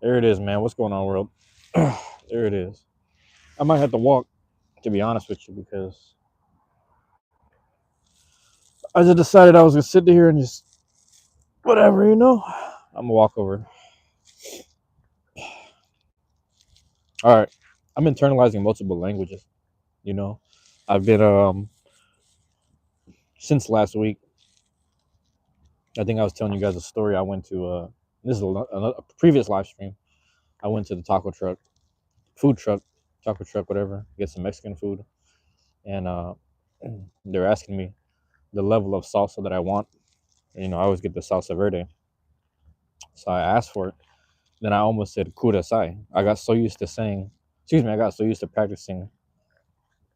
There it is, man. What's going on, world? There it is. I might have to walk, to be honest with you, because I just decided I was gonna sit here and just whatever, you know. I'm gonna walk over. All right. I'm internalizing multiple languages. You know, I've been since last week. I think I was telling you guys a story. I went to this is a previous live stream. I went to the taco truck, food truck, taco truck, whatever, get some Mexican food, and they're asking me the level of salsa that I want. You know, I always get the salsa verde, so I asked for it. Then I almost said kudasai. I got so used to saying, excuse me, I got so used to practicing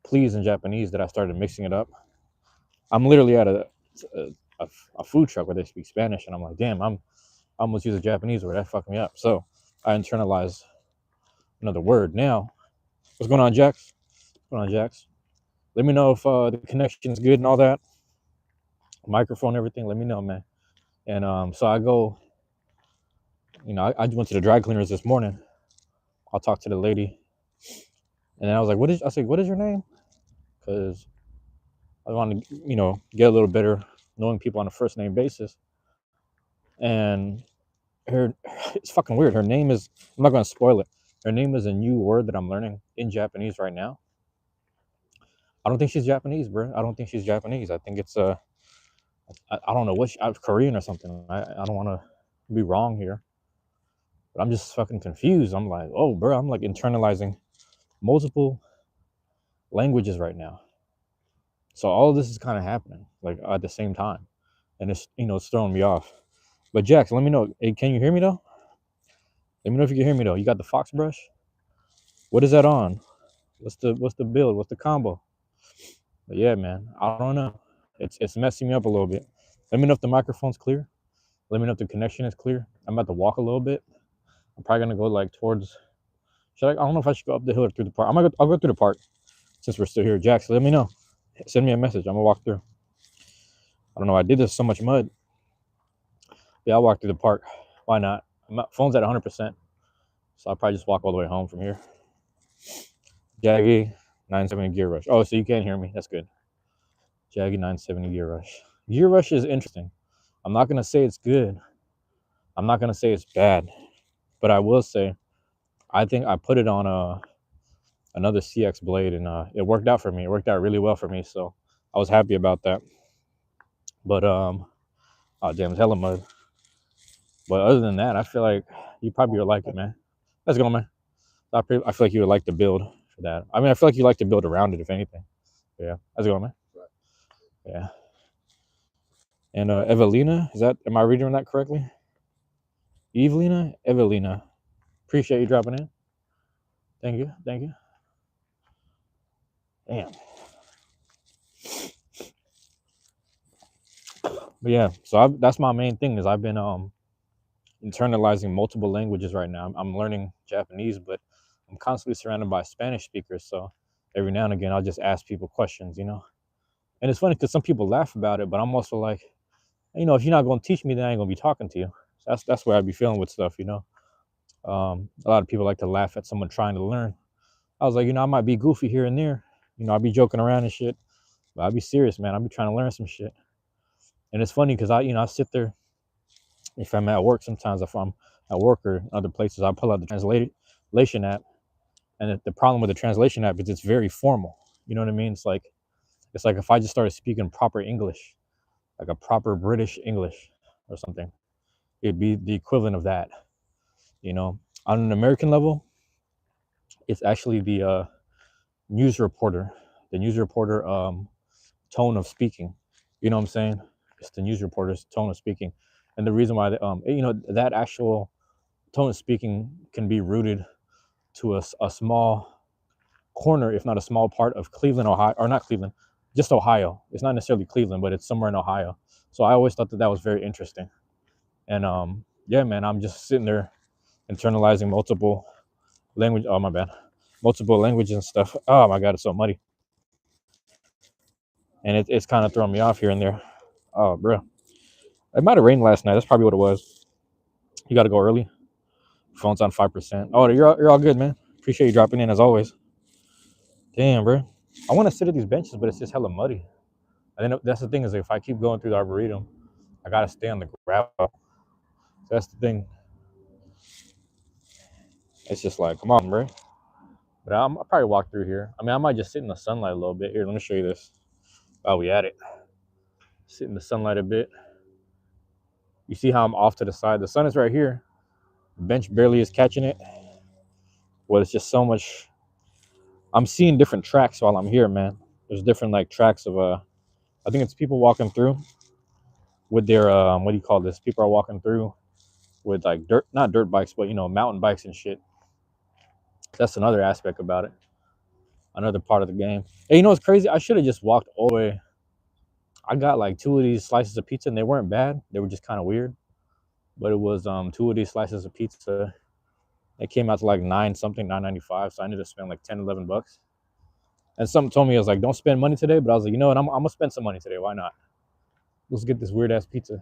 please in Japanese that I started mixing it up. I'm literally at a food truck where they speak Spanish, and I'm like, damn, I almost use a Japanese word. That fucked me up. So I internalized another word. Now, what's going on, Jax? What's going on, Jax? Let me know if the connection's good and all that. Microphone, everything. Let me know, man. And so I go. You know, I went to the dry cleaners this morning. I'll talk to the lady, and then I was like, I said, what is your name? Because I want to, you know, get a little better knowing people on a first name basis. And her, it's fucking weird. Her name is, I'm not going to spoil it. Her name is a new word that I'm learning in Japanese right now. I don't think she's Japanese, bro. I don't think she's Japanese. I think it's I don't know what Korean or something. I don't want to be wrong here, but I'm just fucking confused. I'm like, oh, bro, I'm like internalizing multiple languages right now. So all of this is kind of happening like at the same time, and it's, you know, it's throwing me off. But Jax, let me know. Hey, can you hear me though? Let me know if you can hear me though. You got the Fox brush? What is that on? What's the build? What's the combo? But yeah, man, I don't know. It's messing me up a little bit. Let me know if the microphone's clear. Let me know if the connection is clear. I'm about to walk a little bit. I'm probably gonna go like towards. Should I? I don't know if I should go up the hill or through the park. I'll go through the park since we're still here. Jax, let me know. Send me a message. I'm gonna walk through. I don't know. I did this so much mud. Yeah, I'll walk through the park. Why not? My phone's at 100%, so I'll probably just walk all the way home from here. Jaggy 970 Gear Rush. Oh, so you can't hear me. That's good. Jaggy 970 Gear Rush. Gear Rush is interesting. I'm not gonna say it's good. I'm not gonna say it's bad, but I will say I think I put it on another CX blade, and it worked out for me. It worked out really well for me, so I was happy about that. But oh damn, it's hella mud. But other than that, I feel like you probably would like it, man. Let's go, man. I feel like you would like the build for that. I mean, I feel like you like to build around it, if anything. Yeah, let's go, man. Yeah. And Evelina, am I reading that correctly? Evelina, Evelina. Appreciate you dropping in. Thank you, thank you. Damn. But yeah, so that's my main thing is I've been internalizing multiple languages right now. I'm learning Japanese, but I'm constantly surrounded by Spanish speakers. So every now and again, I'll just ask people questions, you know. And it's funny because some people laugh about it, but I'm also like, you know, if you're not going to teach me, then I ain't going to be talking to you. So that's where I be feeling with stuff, you know. A lot of people like to laugh at someone trying to learn. I was like, you know, I might be goofy here and there. You know, I'll be joking around and shit, but I'll be serious, man. I'll be trying to learn some shit. And it's funny because I sit there. If I'm at work, sometimes if I'm at work or other places, I pull out the translation app. And the problem with the translation app is it's very formal. You know what I mean? It's like if I just started speaking proper English, like a proper British English or something, it'd be the equivalent of that. You know, on an American level, it's actually the news reporter, tone of speaking. You know what I'm saying? It's the news reporter's tone of speaking, and the reason why you know, that actual tone of speaking can be rooted to a small corner, if not a small part of Cleveland, Ohio, or not Cleveland, just Ohio. It's not necessarily Cleveland, but it's somewhere in Ohio. So I always thought that was very interesting. And yeah, man, I'm just sitting there internalizing multiple language. Oh my bad, multiple languages and stuff. Oh my god, it's so muddy, and it's kind of throwing me off here and there. Oh, bro, it might have rained last night. That's probably what it was. You got to go early Phone's on 5%. Oh, you're all good, man. Appreciate you dropping in as always. Damn, bro. I want to sit at these benches, but it's just hella muddy. And then that's the thing is if I keep going through the arboretum, I gotta stay on the gravel. So that's the thing. It's just like, come on, bro. But I'll probably walk through here. I mean, I might just sit in the sunlight a little bit. Here, let me show you this. Oh, we at it. Sit in the sunlight a bit. You see how I'm off to the side? The sun is right here. The bench barely is catching it. Well, it's just so much. I'm seeing different tracks while I'm here, man. There's different like tracks of I think it's people walking through with their what do you call this? People are walking through with like not dirt bikes, but mountain bikes and shit. That's another aspect about it. Another part of the game. Hey, you know what's crazy? I should have just walked all the way. I got like 2 of these slices of pizza and they weren't bad. They were just kind of weird. But it was 2 of these slices of pizza. It came out to like 9 something, 9.95. So I ended up spending like 10, $11. And something told me, I was like, don't spend money today. But I was like, you know what? I'm gonna spend some money today. Why not? Let's get this weird ass pizza.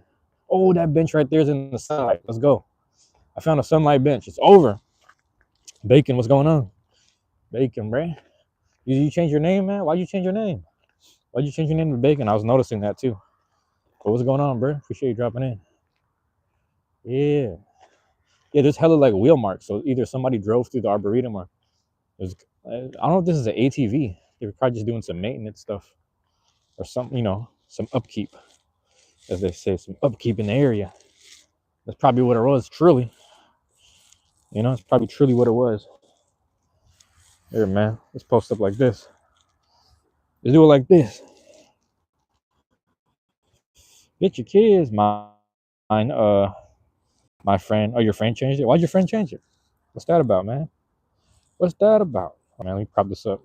Oh, that bench right there is in the sunlight. Let's go. I found a sunlight bench. It's over. Bacon, what's going on? Bacon, bruh. You change your name, man? Why'd you change your name? Why'd you change your name to Bacon? I was noticing that too. But what's going on, bro? Appreciate you dropping in. Yeah. Yeah, there's hella like wheel marks. So either somebody drove through the arboretum or there's, I don't know if this is an ATV. They were probably just doing some maintenance stuff or something, some upkeep, as they say, some upkeep in the area. That's probably what it was, truly. It's probably truly what it was. Here, man, let's post up like this. Let's do it like this. Get your kids, mine. My friend. Oh, your friend changed it? Why'd your friend change it? What's that about, man? What's that about? Oh, man, let me prop this up.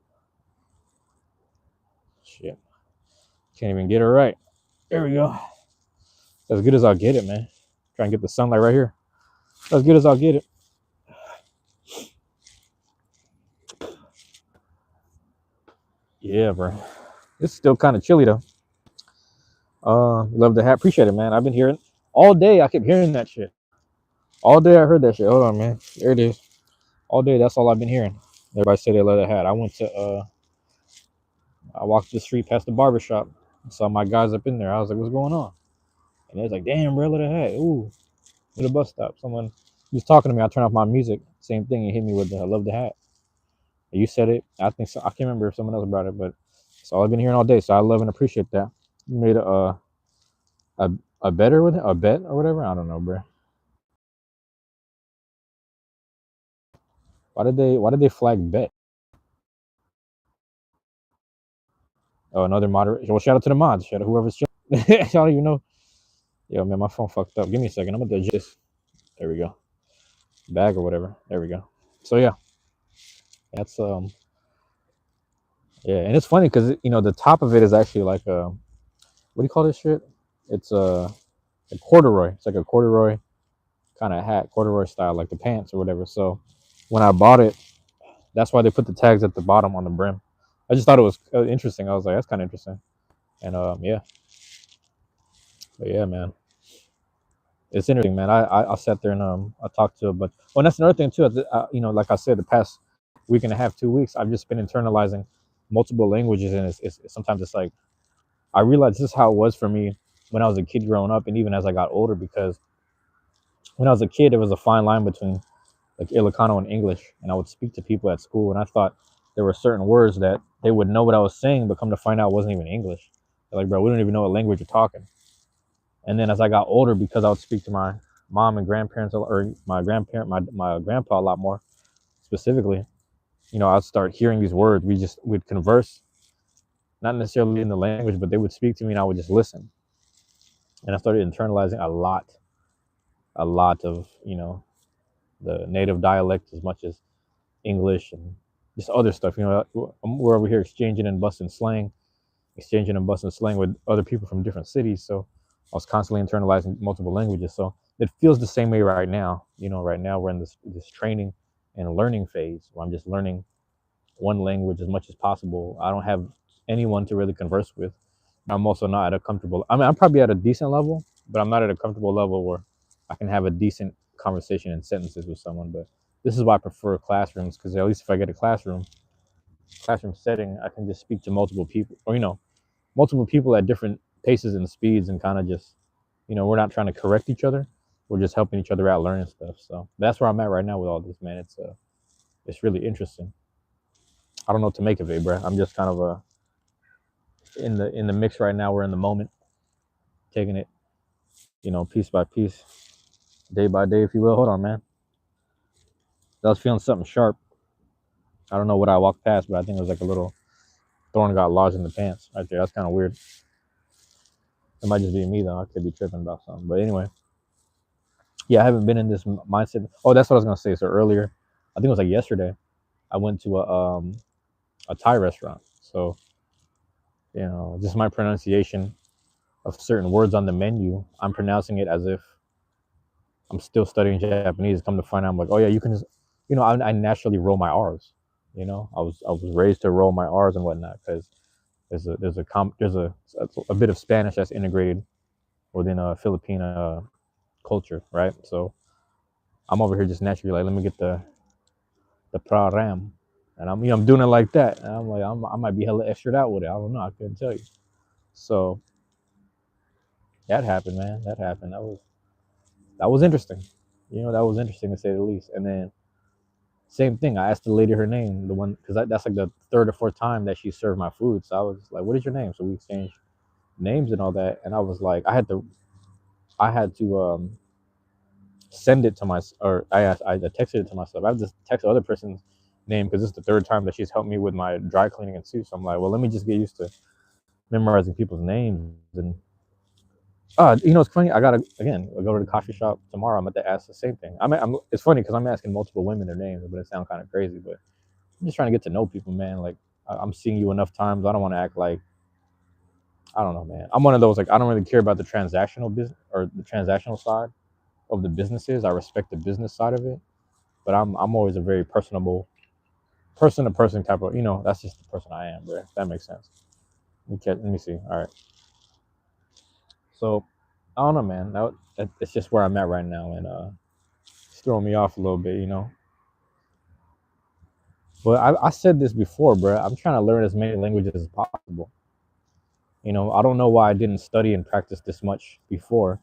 Shit. Can't even get it right. There we go. As good as I'll get it, man. Try and get the sunlight right here. As good as I'll get it. Yeah, bro. It's still kind of chilly though. Love the hat. Appreciate it, man. I've been hearing all day. I kept hearing that shit. All day I heard that shit. Hold on, man. There it is. All day. That's all I've been hearing. Everybody said they love the hat. I walked the street past the barber shop. Saw my guys up in there. I was like, what's going on? And they was like, damn, bro, look at the hat. Ooh, at the bus stop. Someone was talking to me. I turned off my music. Same thing. He hit me with the I love the hat. You said it. I think so. I can't remember if someone else brought it, but it's all I've been hearing all day. So I love and appreciate that. You made a better with it, a bet or whatever. I don't know, bro. Why did they flag bet? Oh, another moderator. Well, shout out to the mods. Shout out whoever's. I don't even know. Yo, man, my phone fucked up. Give me a second. I'm gonna adjust this. There we go. Bag or whatever. There we go. So yeah, that's yeah, and it's funny because the top of it is actually like what do you call this shit? It's a corduroy. It's like a corduroy kind of hat, corduroy style, like the pants or whatever. So when I bought it, that's why they put the tags at the bottom on the brim. I just thought it was interesting. I was like, that's kind of interesting. And yeah, but yeah, man, it's interesting, man. I sat there and I talked to, but and that's another thing too. Like I said, the past week and a half, 2 weeks, I've just been internalizing multiple languages, and it's sometimes it's like I realized this is how it was for me when I was a kid growing up, and even as I got older, because when I was a kid, there was a fine line between like Ilocano and English, and I would speak to people at school, and I thought there were certain words that they would know what I was saying, but come to find out it wasn't even English. They're like, bro, we don't even know what language you're talking. And then as I got older, because I would speak to my mom and grandparents, or my grandpa a lot more specifically, I'd start hearing these words. We'd converse, not necessarily in the language, but they would speak to me and I would just listen. And I started internalizing a lot of, the native dialect as much as English and just other stuff. We're over here exchanging and busting slang with other people from different cities. So I was constantly internalizing multiple languages. So it feels the same way right now. Right now we're in this training and learning phase where I'm just learning one language as much as possible. I don't have anyone to really converse with. I'm also not at a comfortable. I mean, I'm probably at a decent level, but I'm not at a comfortable level where I can have a decent conversation in sentences with someone. But this is why I prefer classrooms, because at least if I get a classroom setting, I can just speak to multiple people, or multiple people at different paces and speeds, and kind of just, we're not trying to correct each other. We're just helping each other out learning stuff. So that's where I'm at right now with all this, man. It's really interesting. I don't know what to make of it, bro. I'm just kind of in the mix right now. We're in the moment, taking it, piece by piece, day by day, if you will. Hold on, man. I was feeling something sharp. I don't know what I walked past, but I think it was like a little thorn got lodged in the pants right there. That's kind of weird. It might just be me though. I could be tripping about something. But anyway, yeah, I haven't been in this mindset. Oh, that's what I was gonna say. So earlier, I think it was like yesterday, I went to a Thai restaurant. So just my pronunciation of certain words on the menu, I'm pronouncing it as if I'm still studying Japanese. Come to find out, I'm like, oh yeah, you can just, I naturally roll my R's. I was raised to roll my R's and whatnot, because there's a bit of Spanish that's integrated within a Filipino culture, right? So I'm over here just naturally like, let me get the praram, and I'm doing it like that, and I'm like, I might be hella extra out with it. I don't know. I couldn't tell you. So that happened, man. That happened. That was interesting. That was interesting to say the least. And then same thing. I asked the lady her name, the one, because that's like the third or fourth time that she served my food. So I was like, "What is your name?" So we exchanged names and all that. And I was like, I had to send it to or I texted it to myself. I have to text the other person's name because this is the third time that she's helped me with my dry cleaning and suit. So I'm like, well, let me just get used to memorizing people's names. And it's funny. I go to the coffee shop tomorrow. I'm at to ask the same thing. It's funny because I'm asking multiple women their names, but it sounds kind of crazy. But I'm just trying to get to know people, man. Like, I'm seeing you enough times. I don't want to act like, I don't know, man. I'm one of those, like, I don't really care about the transactional business or the transactional side of the businesses. I respect the business side of it, but I'm always a very personable, person to person type of, that's just the person I am, bro. If that makes sense. Let me see. All right. So I don't know, man. It's just where I'm at right now, and it's throwing me off a little bit. But I said this before, bro. I'm trying to learn as many languages as possible. I don't know why I didn't study and practice this much before.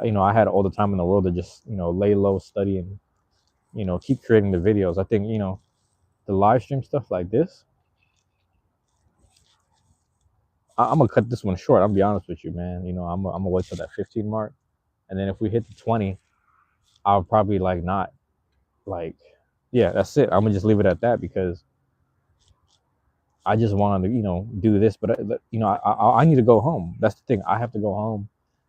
I had all the time in the world to just, lay low, study, and, keep creating the videos. I think, the live stream stuff like this, I'm gonna cut this one short. I'm gonna be honest with you, man. I'm gonna wait till that 15 mark, and then if we hit the 20, I'll probably like not like, yeah, that's it. I'm gonna just leave it at that because I just wanted to, do this, but I need to go home. That's the thing. I have to go home,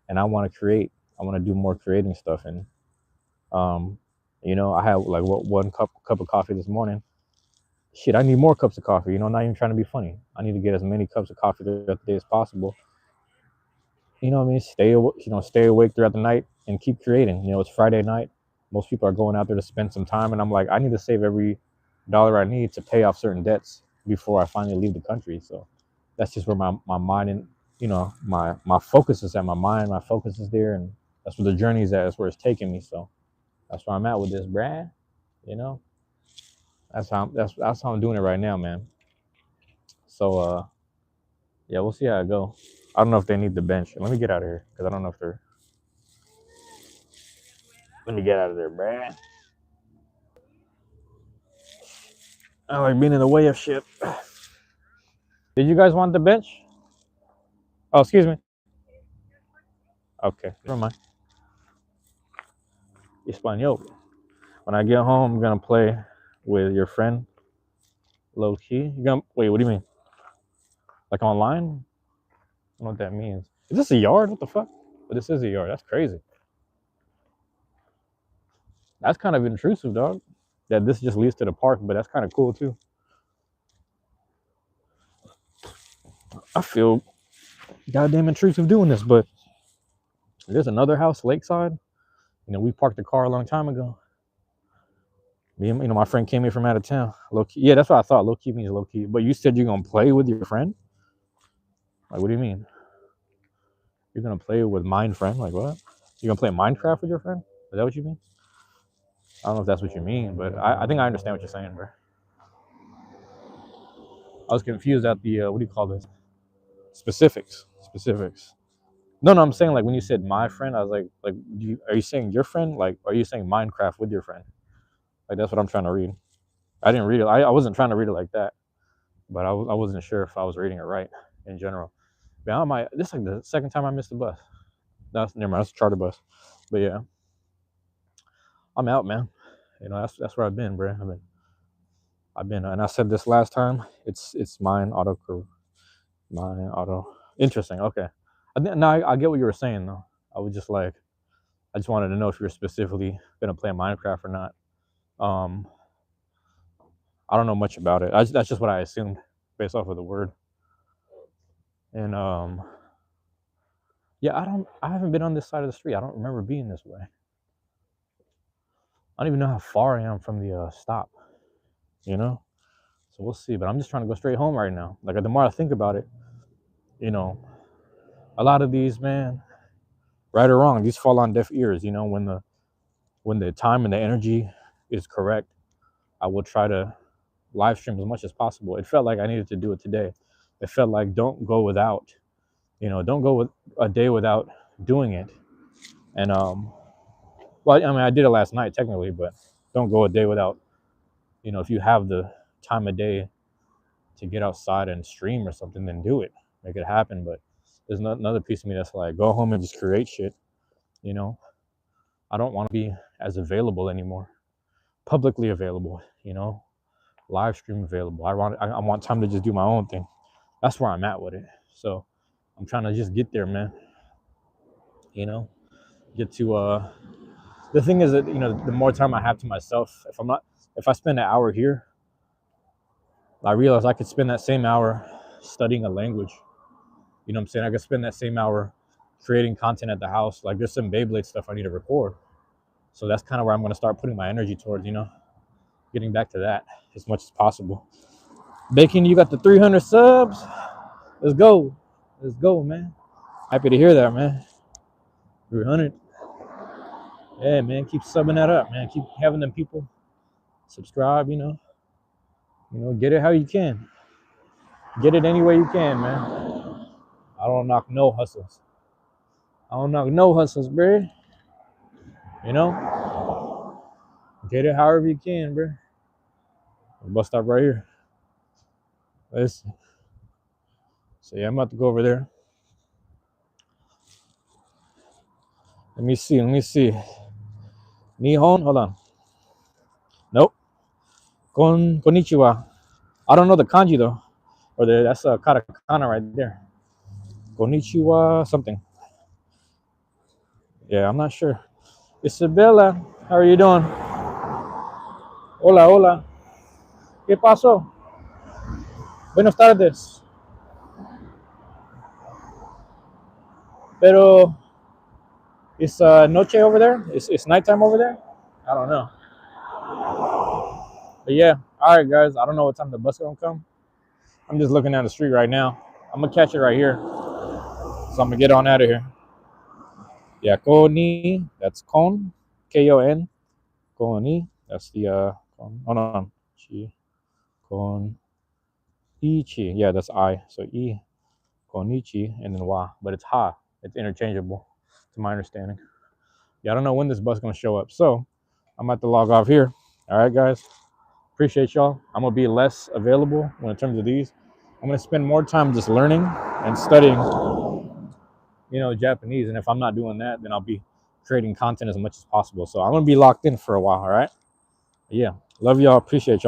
and I want to create. I want to do more creating stuff, and um, I had like one cup of coffee this morning. Shit, I need more cups of coffee. Not even trying to be funny. I need to get as many cups of coffee throughout the day as possible. You know what I mean? Stay awake throughout the night and keep creating. It's Friday night. Most people are going out there to spend some time, and I'm like, I need to save every dollar I need to pay off certain debts before I finally leave the country. So that's just where my mind and my focus is at. My focus is there, and that's where the journey is at. That's where it's taking me. So that's where I'm at with this, Brad. That's how I'm doing it right now, man. So yeah, we'll see how it go. I don't know if they need the bench. Let me get out of here because I don't know if they're. Let me get out of there, Brad. I like being in the way of shit. Did you guys want the bench? Oh, excuse me. Okay, never mind. Espanol. When I get home, I'm gonna play with your friend, low key. You gonna wait? What do you mean? Like online? I don't know what that means. Is this a yard? What the fuck? But this is a yard. That's crazy. That's kind of intrusive, dog. That this just leads to the park, but that's kind of cool too. I feel goddamn intrusive doing this, but there's another house lakeside. We parked the car a long time ago. My friend came here from out of town. Low key. Yeah, that's what I thought. Low key means low key. But you said you're gonna play with your friend? Like, what do you mean? You're gonna play with mine friend? Like what? You're gonna play Minecraft with your friend? Is that what you mean? I don't know if that's what you mean, but I think I understand what you're saying, bro. I was confused at the what do you call this? Specifics. Specifics. No, no, I'm saying like when you said my friend, I was like, are you saying your friend? Like, are you saying Minecraft with your friend? Like that's what I'm trying to read. I didn't read it. I wasn't trying to read it like that, but I wasn't sure if I was reading it right in general. But this is like the second time I missed the bus. That's never mind. That's a charter bus. But yeah, I'm out, man. You know, that's where I've been, bro. I've been, and I said this last time. It's mine auto mine auto. Interesting. Okay. I get what you were saying though. I was just like, I just wanted to know if you were specifically gonna play Minecraft or not. Um, I don't know much about it. That's just what I assumed based off of the word. And yeah, I haven't been on this side of the street. I don't remember being this way. I don't even know how far I am from the stop. You know, so we'll see. But I'm just trying to go straight home right now. Like the more I think about it, you know, a lot of these, man, right or wrong, these fall on deaf ears. You know, when the time and the energy is correct, I will try to live stream as much as possible. It felt like I needed to do it today. It felt like don't go without, don't go with a day without doing it. And well, I mean, I did it last night technically, but don't go a day without, if you have the time of day to get outside and stream or something, then do it, make it happen. But there's not another piece of me that's like, go home and just create shit. You know, I don't want to be as available anymore, publicly available. Live stream available. I want time to just do my own thing. That's where I'm at with it. So I'm trying to just get there, man. Get to the thing is that the more time I have to myself, if I spend an hour here, I realize I could spend that same hour studying a language. You know what I'm saying? I could spend that same hour creating content at the house. Like there's some Beyblade stuff I need to record. So that's kind of where I'm going to start putting my energy towards, getting back to that as much as possible. Bacon, you got the 300 subs. Let's go. Let's go, man. Happy to hear that, man. 300. Yeah, man. Keep subbing that up, man. Keep having them people subscribe, get it how you can. Get it any way you can, man. I don't knock no hustles. I don't knock no hustles, bro. Get it however you can, bro. Bus stop right here. Listen. So yeah, I'm about to go over there. Let me see. Nihon, hold on. Nope. Konnichiwa. I don't know the kanji though. That's a katakana right there. Konnichiwa something. Yeah, I'm not sure. Isabella, how are you doing? Hola, hola. ¿Qué pasó? Buenas tardes. Pero it's noche over there? It's nighttime over there? I don't know. But yeah, all right, guys. I don't know what time the bus gonna come. I'm just looking down the street right now. I'm gonna catch it right here. So I'm gonna get on out of here. Yeah, Koni. That's Kon. Kon. Koni. That's the Kon. Hold on. Chi. Kon. Ichi. Yeah, that's I. So I. Konichi and then wa. But it's ha. It's interchangeable, to my understanding. Yeah, I don't know when this bus is gonna show up. So I'm about to log off here. All right, guys. Appreciate y'all. I'm gonna be less available when in terms of these. I'm gonna spend more time just learning and studying, Japanese. And if I'm not doing that, then I'll be creating content as much as possible. So I'm gonna be locked in for a while. All right. Yeah. Love y'all. Appreciate y'all.